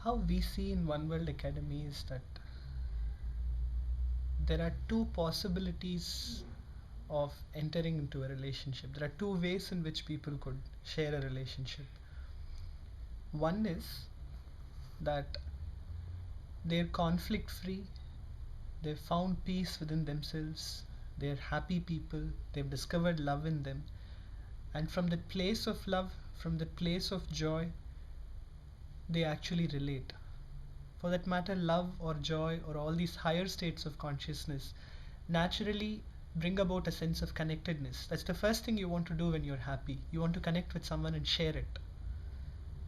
how we see in One World Academy is that there are two possibilities of entering into a relationship. There are two ways in which people could share a relationship. One is that they're conflict free, they've found peace within themselves, they're happy people, they've discovered love in them, and from the place of love, from the place of joy, they actually relate. For that matter, love or joy or all these higher states of consciousness naturally bring about a sense of connectedness. That's the first thing you want to do when you're happy. You want to connect with someone and share it.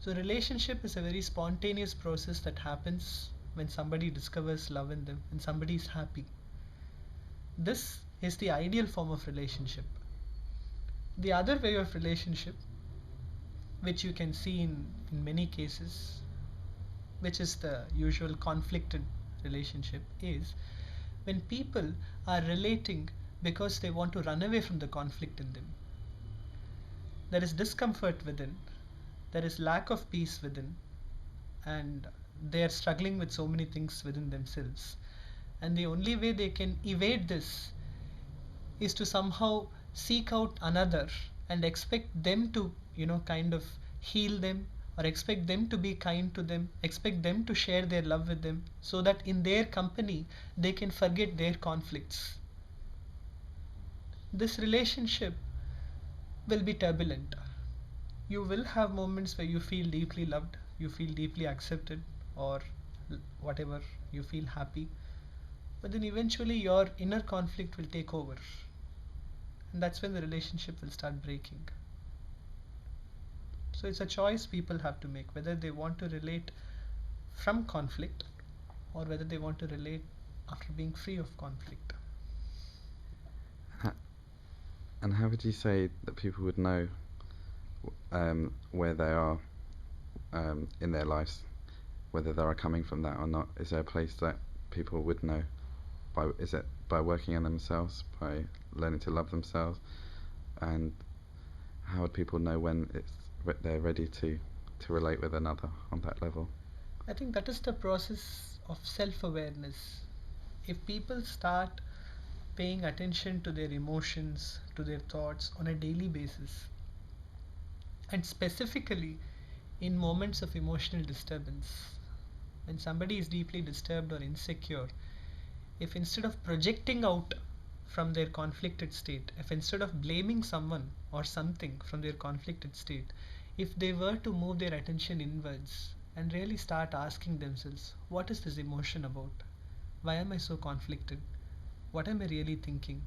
So relationship is a very spontaneous process that happens when somebody discovers love in them and somebody is happy. This is the ideal form of relationship. The other way of relationship, which you can see in many cases, which is the usual conflicted relationship, is when people are relating because they want to run away from the conflict in them. There is discomfort within, there is lack of peace within, and they are struggling with so many things within themselves. And the only way they can evade this is to somehow seek out another and expect them to, kind of heal them, or expect them to be kind to them, expect them to share their love with them, so that in their company they can forget their conflicts. This relationship will be turbulent. You will have moments where you feel deeply loved, you feel deeply accepted, or whatever, you feel happy. But then eventually your inner conflict will take over. And that's when the relationship will start breaking. So it's a choice people have to make, whether they want to relate from conflict or whether they want to relate after being free of conflict. And how would you say that people would know where they are in their lives, whether they are coming from that or not? Is there a place that people would know? Is it by working on themselves, by learning to love themselves? And how would people know when they're ready to relate with another on that level? I think that is the process of self-awareness. If people start paying attention to their emotions, to their thoughts on a daily basis, and specifically in moments of emotional disturbance, when somebody is deeply disturbed or insecure, if instead of projecting out from their conflicted state, if instead of blaming someone or something from their conflicted state, if they were to move their attention inwards and really start asking themselves, what is this emotion about? Why am I so conflicted? What am I really thinking?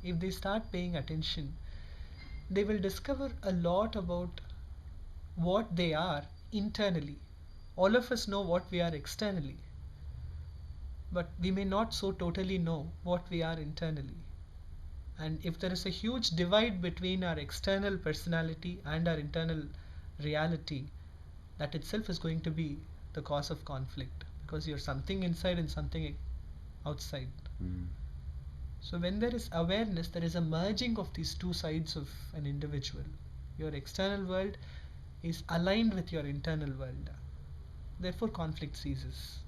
If they start paying attention, they will discover a lot about what they are internally. All of us know what we are externally, but we may not so totally know what we are internally. And if there is a huge divide between our external personality and our internal reality, that itself is going to be the cause of conflict, because you're something inside and something outside. Mm. So when there is awareness, there is a merging of these two sides of an individual. Your external world is aligned with your internal world. Therefore, conflict ceases.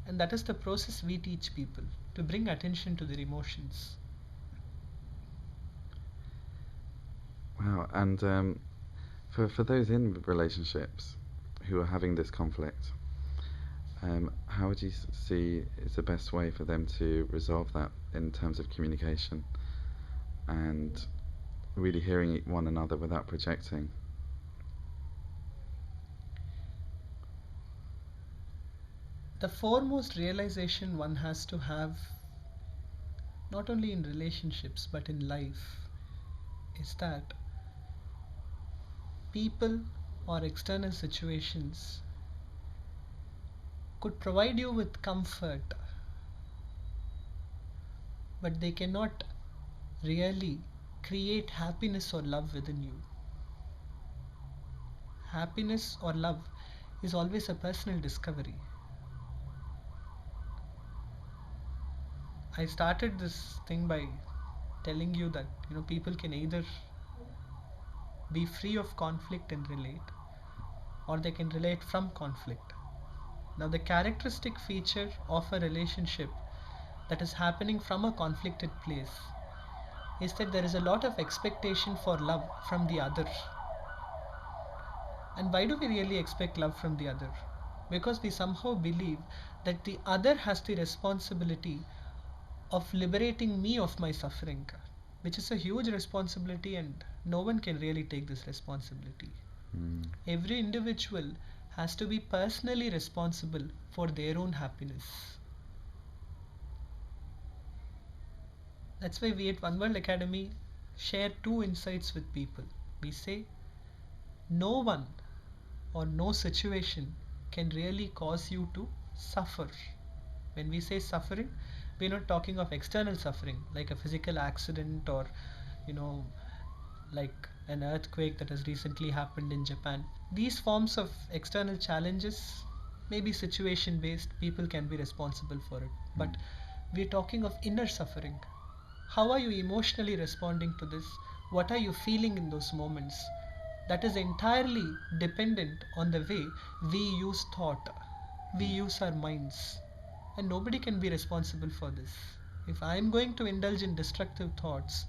And that is the process we teach people, to bring attention to their emotions. Wow. And for those in relationships who are having this conflict, how would you see is the best way for them to resolve that in terms of communication and really hearing one another without projecting? The foremost realization one has to have, not only in relationships but in life, is that people or external situations could provide you with comfort, but they cannot really create happiness or love within you. Happiness or love is always a personal discovery. I started this thing by telling you that people can either be free of conflict and relate, or they can relate from conflict. Now, the characteristic feature of a relationship that is happening from a conflicted place is that there is a lot of expectation for love from the other. And why do we really expect love from the other? Because we somehow believe that the other has the responsibility of liberating me of my suffering, which is a huge responsibility, and no one can really take this responsibility. Every individual has to be personally responsible for their own happiness. That's why we at One World Academy share two insights with people. We say no one or no situation can really cause you to suffer. When we say suffering, we're not talking of external suffering like a physical accident or, you know, like an earthquake that has recently happened in Japan. These forms of external challenges may be situation based, people can be responsible for it. But we're talking of inner suffering. How are you emotionally responding to this? What are you feeling in those moments? That is entirely dependent on the way we use thought, we use our minds, and nobody can be responsible for this. If I am going to indulge in destructive thoughts,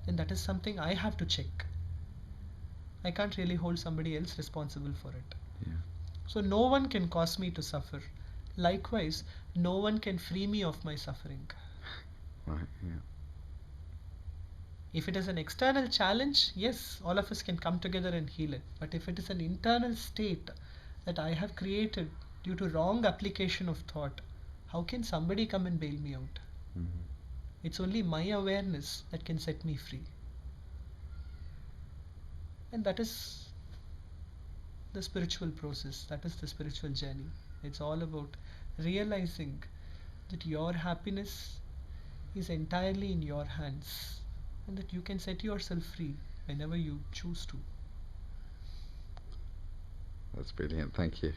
then that is something I have to check. I can't really hold somebody else responsible for it. Yeah. So no one can cause me to suffer. Likewise, no one can free me of my suffering. Right. Yeah. If it is an external challenge, yes, all of us can come together and heal it. But if it is an internal state that I have created due to wrong application of thought, how can somebody come and bail me out? It's only my awareness that can set me free. And that is the spiritual process, that is the spiritual journey. It's all about realizing that your happiness is entirely in your hands and that you can set yourself free whenever you choose to. That's brilliant. Thank you.